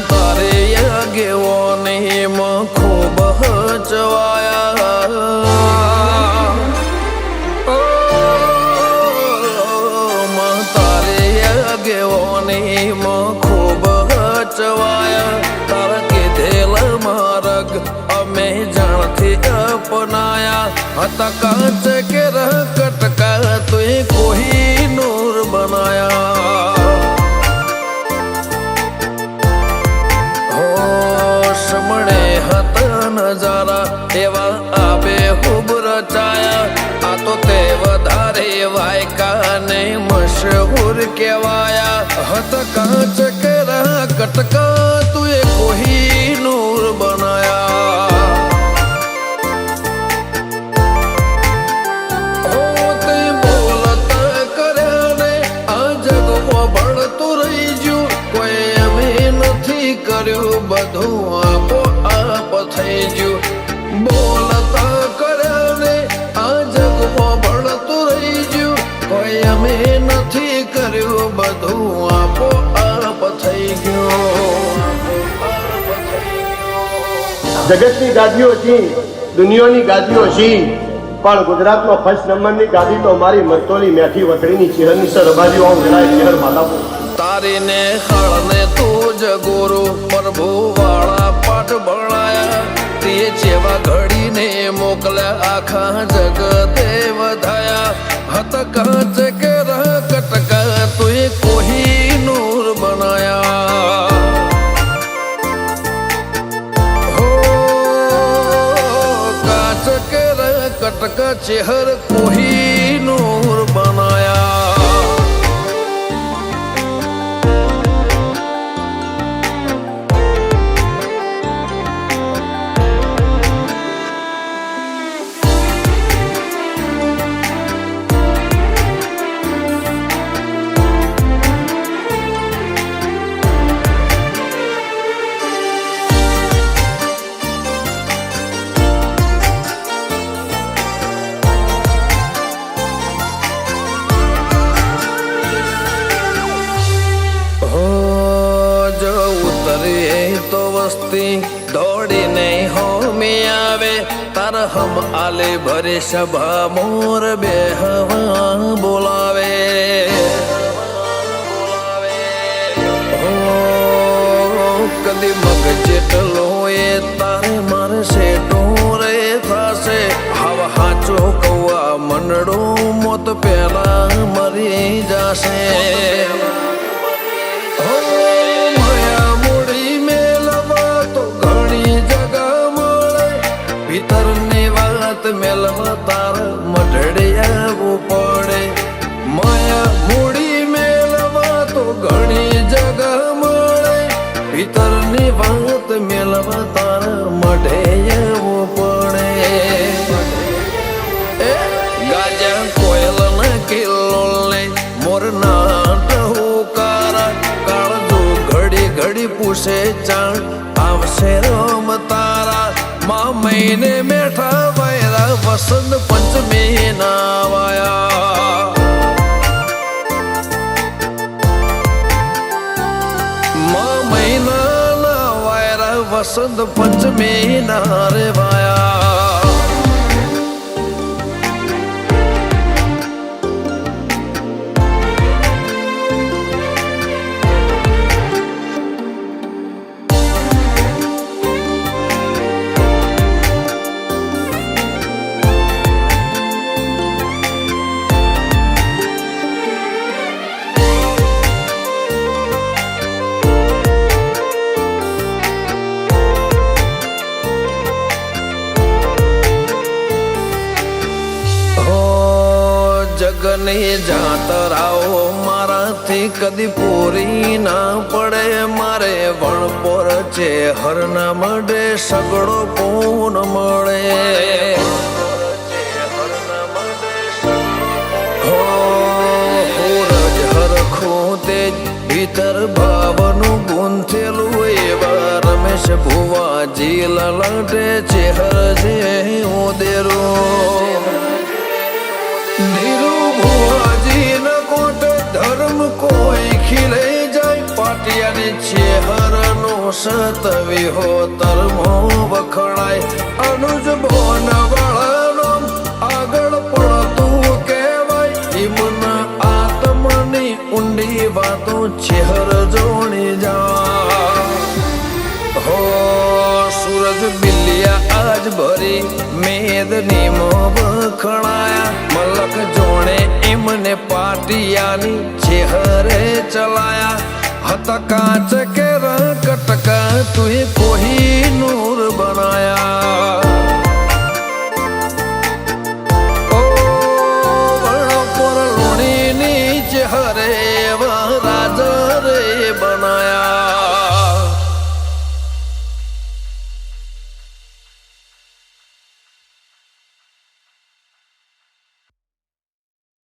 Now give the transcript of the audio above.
તારે આગેવાની માં ખૂબ હચવાયા તારે આગેવાની માં ખૂબ હચવાયા તારા કીધેલા માર્ગ અમે જાણથી અપનાયા હતા કાચ કે કટકા તું કોઈ નૂર બનાયા નજારા એવા આબે ખૂબ રચાયા આ તો તે વધારે વાયકા ને મશહૂર કહેવાયા હત કાચ કેરા કટકા તું એ કોઈ નૂર બનાયા હો તે બોલતા કર્યા ને આ જગમાં ભળતું રહી ગયું કોઈ અમે નથી કર્યું બધું આપો થઈ ગયું બોલતા કર્યા ને આ જગમાં ભળતું રહી ગયું કોઈ અમે નથી કર્યું બધું આપો આપ થઈ ગયું જગતની ગાદીઓ છી દુનિયાની ગાદીઓ છી પણ ગુજરાતમાં ફર્સ્ટ નંબરની ગાદી તો મારી મરતોલી મેઠી વતડીની ચિહરની સર રબાજીઓ આમ જણાય ચહેર માધાપુર તારીને હળને તું જ ગુરુ પ્રભુ વાળા પાઠ ભણાયા તે જેવા ઘડીને મોકલ્યા આખા જગતે વધાયા હત કાચ કે કટકા તું કોઈ નૂર બનાયા હો કાચ કે કટકા ચહેર કોઈ નૂર બનાયા તો વસ્તી દોડીને હોમી આવે તાર હમ આલે ભરે સભા મોર બે હવા બોલાવે કદી મગ જેટલો એ તારે મારે સેટો રે થશે હવા હાચો કૌવા મંડળું મોત પેલા મરી જશે ભીતરની વાત મેલવા તાર મઢડે આવવું પડે માયા મૂડી મેલવા તો ઘણી જગા મળે ભીતરની વાત મેલવા તાર મઢે આવવું પડે ગાજા કોયલ ના કિલ્લો ને મોર ના ટહુકારા કાળજો ઘડી ઘડી પૂછે ચાણ આવશે રમ તારા મહિને મેઠા વાયરા વસંત પંચમી ના વાયા મહિના ના વાયરા વસંત પંચમી ના રે વાયા સ્વર્ગની જાતરાઓ મારાથી કદી પૂરી ના પડે. મારે વણપોર છે હરના મડે સગડો પૂન મળે. હો રજ હરખું તેજ ભીતર ભાવનું ગુંથેલું એવા રમેશ ભુવાજી લલટે ચેહર છે ઉદેરું. ધીરુ ભુવાજી ન કોટ ધર્મ કોઈ ખીલે જાય. પાટિયાની ચેહર નો સતવી હો તરમો વખણાય. અનુજ બોન વાળાનો આગળ પડતું કહેવાય. ઈમના આત્મની ઊંડી વાતો ચેહર જોણી જા. હો સૂરજ બિલિયા આજ ભરી મેદની મો વખણાયા. મલક જોણે એમને પાટિયાની ચેહરે ચલાયા. હતા કાચ કે કટકા તુએ કોઈ નૂર બનાયા.